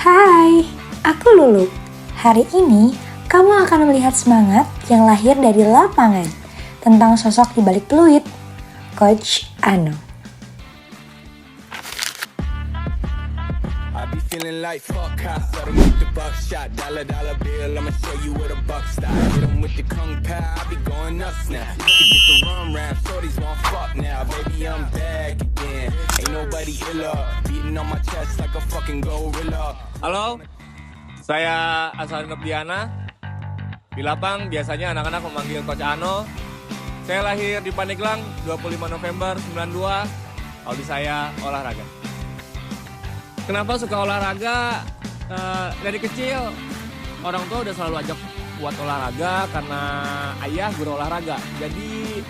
Hai, aku Lulu. Hari ini kamu akan melihat semangat yang lahir dari lapangan tentang sosok di balik peluit, Coach Ano. I be feeling like fuck cops, let 'em with the buckshot, dollar bill, I'ma show you where the buck stop. Hit 'em with the kung pao, I be going nuts now. You can get the rum round, shorties won't fuck now. Baby, I'm back again, ain't nobody iller, beating on my chest like a fucking gorilla. Halo, saya Asal Nurdiana. Di lapang biasanya anak-anak memanggil Coach Ano. Saya lahir di Pandeglang 25 November 92. Hobi saya olahraga. Kenapa suka olahraga? Dari kecil orang tua udah selalu ajak buat olahraga karena ayah guru olahraga. Jadi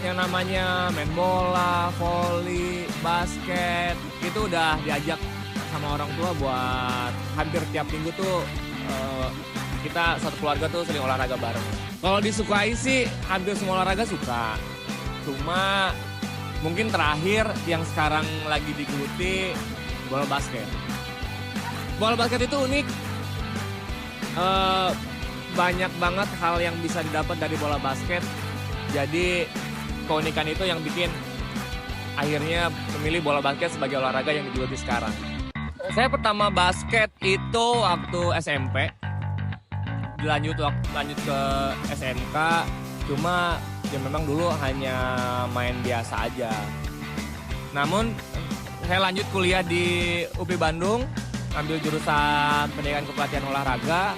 yang namanya main bola, voli, basket itu udah diajak sama orang tua buat hampir tiap minggu tuh kita satu keluarga tuh sering olahraga bareng. Kalau disukai sih hampir semua olahraga suka. Cuma mungkin terakhir yang sekarang lagi digeluti bola basket. Bola basket itu unik. Banyak banget hal yang bisa didapat dari bola basket. Jadi keunikan itu yang bikin akhirnya memilih bola basket sebagai olahraga yang digeluti sekarang. Saya pertama basket itu waktu SMP. Lanjut ke SMK. Cuma ya memang dulu hanya main biasa aja. Namun saya lanjut kuliah di UPI Bandung, ambil jurusan pendidikan kepelatihan olahraga,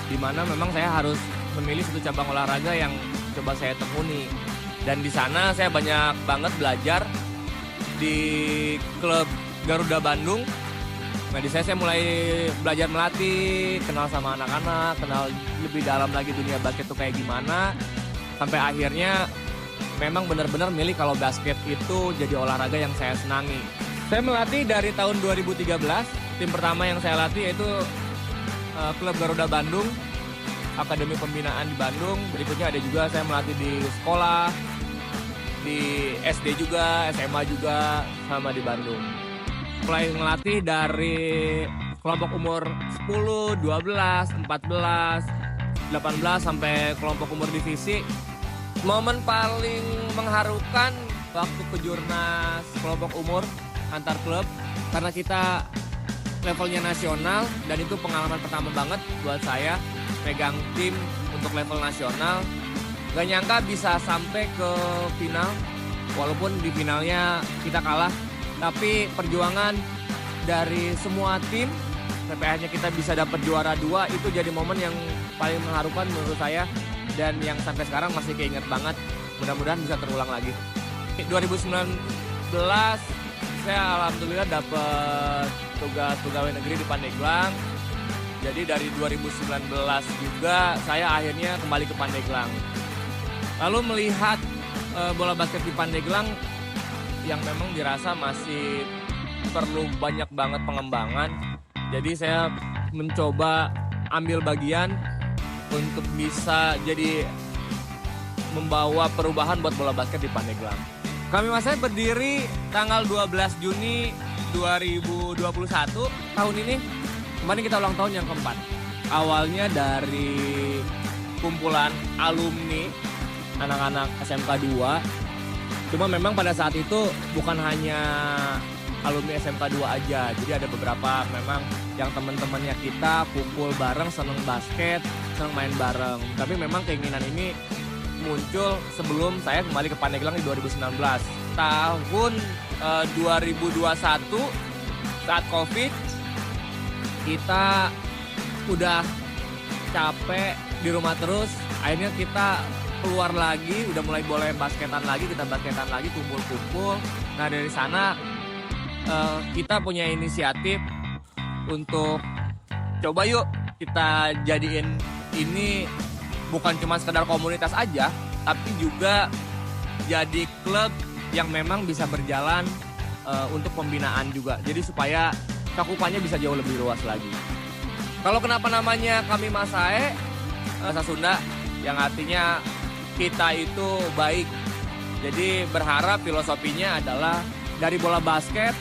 di mana memang saya harus memilih satu cabang olahraga yang coba saya tekuni. Dan di sana saya banyak banget belajar di klub Garuda Bandung. Nah di saya mulai belajar melatih, kenal sama anak-anak, kenal lebih dalam lagi dunia basket itu kayak gimana. Sampai akhirnya memang benar-benar milih kalau basket itu jadi olahraga yang saya senangi. Saya melatih dari tahun 2013, tim pertama yang saya latih yaitu klub Garuda Bandung, Akademi Pembinaan di Bandung. Berikutnya ada juga saya melatih di sekolah, di SD juga, SMA juga, sama di Bandung. Mulai melatih dari kelompok umur 10, 12, 14, 18 sampai kelompok umur divisi. Momen paling mengharukan waktu kejurnas kelompok umur antar klub karena kita levelnya nasional dan itu pengalaman pertama banget buat saya pegang tim untuk level nasional. Gak nyangka bisa sampai ke final walaupun di finalnya kita kalah, tapi perjuangan dari semua tim sampai akhirnya kita bisa dapat juara 2 itu jadi momen yang paling mengharukan menurut saya dan yang sampai sekarang masih keinget banget. Mudah-mudahan bisa terulang lagi. 2019 saya alhamdulillah dapat tugas pegawai negeri di Pandeglang. Jadi dari 2019 juga saya akhirnya kembali ke Pandeglang. Lalu melihat bola basket di Pandeglang yang memang dirasa masih perlu banyak banget pengembangan. Jadi saya mencoba ambil bagian untuk bisa jadi membawa perubahan buat bola basket di Pandeglang. Kami Mas saya berdiri tanggal 12 Juni 2021 tahun ini. Kemarin kita ulang tahun yang keempat. Awalnya dari kumpulan alumni anak-anak SMK 2. Cuma memang pada saat itu bukan hanya alumni SMK 2 aja. Jadi ada beberapa memang yang teman-temannya kita kumpul bareng, seneng basket, seneng main bareng. Tapi memang keinginan ini muncul sebelum saya kembali ke Pandeglang di 2019. Tahun 2021 saat Covid kita udah capek di rumah terus. Akhirnya kita keluar lagi, udah mulai boleh basketan lagi, kita basketan lagi, kumpul-kumpul. Nah dari sana kita punya inisiatif untuk coba yuk kita jadiin ini bukan cuma sekedar komunitas aja, tapi juga jadi klub yang memang bisa berjalan untuk pembinaan juga. Jadi supaya cakupannya bisa jauh lebih luas lagi. Kalau kenapa namanya Kami Masae, bahasa Sunda yang artinya kita itu baik. Jadi berharap filosofinya adalah dari bola basket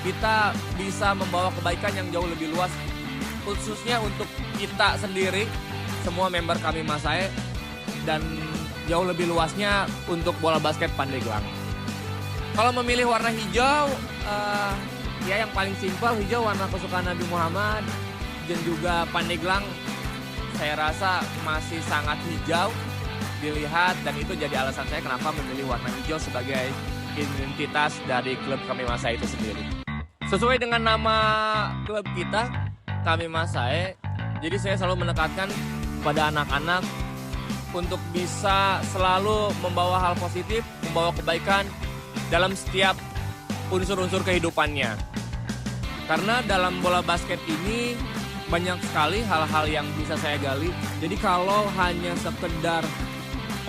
kita bisa membawa kebaikan yang jauh lebih luas, khususnya untuk kita sendiri, semua member kami Masae, dan jauh lebih luasnya untuk bola basket Pandeglang. Kalau memilih warna hijau, ya yang paling simpel, hijau warna kesukaan Nabi Muhammad, dan juga Pandeglang saya rasa masih sangat hijau dilihat, dan itu jadi alasan saya kenapa memilih warna hijau sebagai identitas dari klub kami Masae itu sendiri. Sesuai dengan nama klub kita, kami Masae, jadi saya selalu menekankan pada anak-anak untuk bisa selalu membawa hal positif, membawa kebaikan dalam setiap unsur-unsur kehidupannya. Karena dalam bola basket ini banyak sekali hal-hal yang bisa saya gali. Jadi kalau hanya sekedar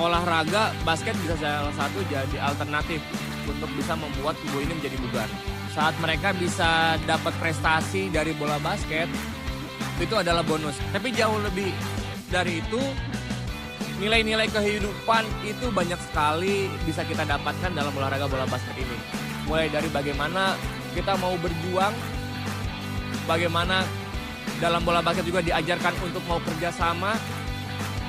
olahraga, basket bisa salah satu jadi alternatif untuk bisa membuat tubuh ini menjadi bugar. Saat mereka bisa dapat prestasi dari bola basket, itu adalah bonus. Tapi jauh lebih dari itu, nilai-nilai kehidupan itu banyak sekali bisa kita dapatkan dalam olahraga bola basket ini. Mulai dari bagaimana kita mau berjuang, bagaimana dalam bola basket juga diajarkan untuk mau kerjasama,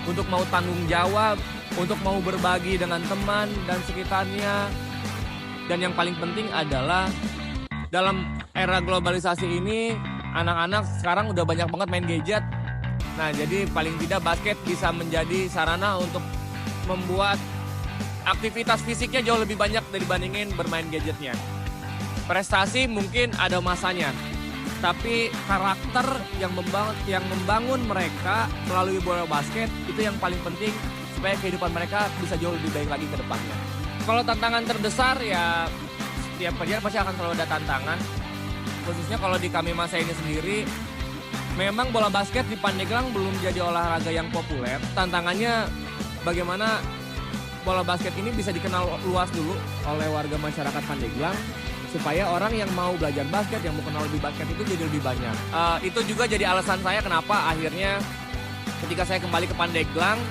untuk mau tanggung jawab, untuk mau berbagi dengan teman dan sekitarnya. Dan yang paling penting adalah dalam era globalisasi ini, anak-anak sekarang udah banyak banget main gadget. Nah, jadi paling tidak basket bisa menjadi sarana untuk membuat aktivitas fisiknya jauh lebih banyak dibandingin bermain gadgetnya. Prestasi mungkin ada masanya, tapi karakter yang membangun mereka melalui bola basket itu yang paling penting supaya kehidupan mereka bisa jauh lebih baik lagi ke depannya. Kalau tantangan terbesar ya setiap kerjaan pasti akan selalu ada tantangan. Khususnya kalau di kami Masae ini sendiri, memang bola basket di Pandeglang belum jadi olahraga yang populer. Tantangannya bagaimana bola basket ini bisa dikenal luas dulu oleh warga masyarakat Pandeglang, supaya orang yang mau belajar basket, yang mau kenal lebih basket itu jadi lebih banyak. Itu juga jadi alasan saya kenapa akhirnya ketika saya kembali ke Pandeglang,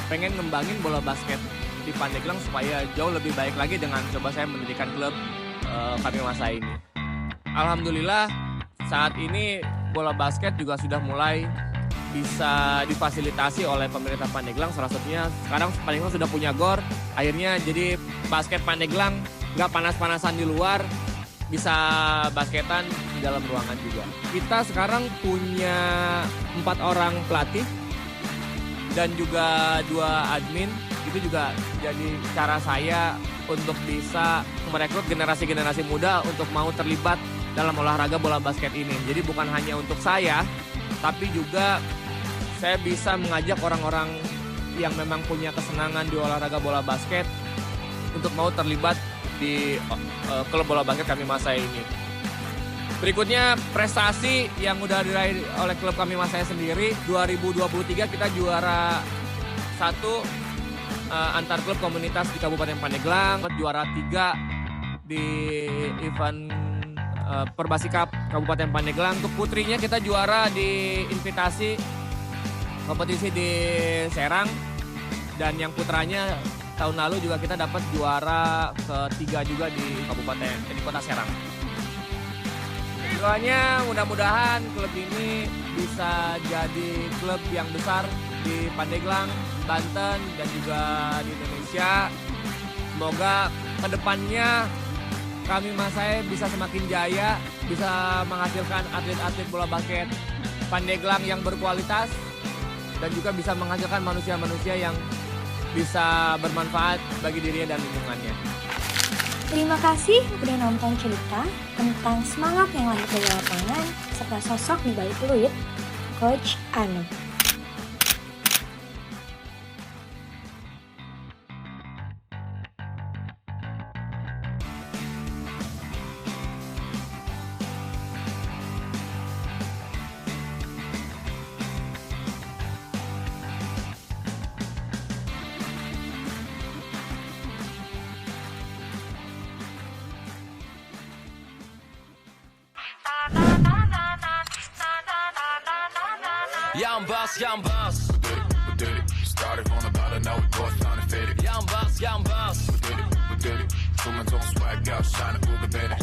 pengen ngembangin bola basket di Pandeglang supaya jauh lebih baik lagi dengan coba saya mendirikan klub kami Masae ini. Alhamdulillah saat ini bola basket juga sudah mulai bisa difasilitasi oleh pemerintah Pandeglang. Salah satunya sekarang Pandeglang sudah punya GOR. Akhirnya jadi basket Pandeglang nggak panas-panasan di luar, bisa basketan di dalam ruangan juga. Kita sekarang punya 4 orang pelatih dan juga 2 admin. Itu juga jadi cara saya untuk bisa merekrut generasi-generasi muda untuk mau terlibat dalam olahraga bola basket ini. Jadi bukan hanya untuk saya, tapi juga saya bisa mengajak orang-orang yang memang punya kesenangan di olahraga bola basket untuk mau terlibat di klub bola basket kami Masae ini. Berikutnya prestasi yang udah diraih oleh klub kami Masae sendiri. 2023 kita juara 1 antar klub komunitas di Kabupaten Pandeglang, juara 3 di event Perbasi Cup Kabupaten Pandeglang. Untuk putrinya kita juara di invitasi kompetisi di Serang, dan yang putranya tahun lalu juga kita dapat juara ketiga juga di kota Serang. Doanya mudah-mudahan klub ini bisa jadi klub yang besar di Pandeglang, Banten, dan juga di Indonesia. Semoga kedepannya kami Masae bisa semakin jaya, bisa menghasilkan atlet-atlet bola basket Pandeglang yang berkualitas, dan juga bisa menghasilkan manusia-manusia yang bisa bermanfaat bagi dirinya dan lingkungannya. Terima kasih udah nonton cerita tentang semangat yang lahir dari lapangan serta sosok di balik peluit, Coach Ano. Young boss. We did it. Started from the bottom, now we both trying to fit it. Young boss. We did it. Too much on swag out, shining, Uber, baby.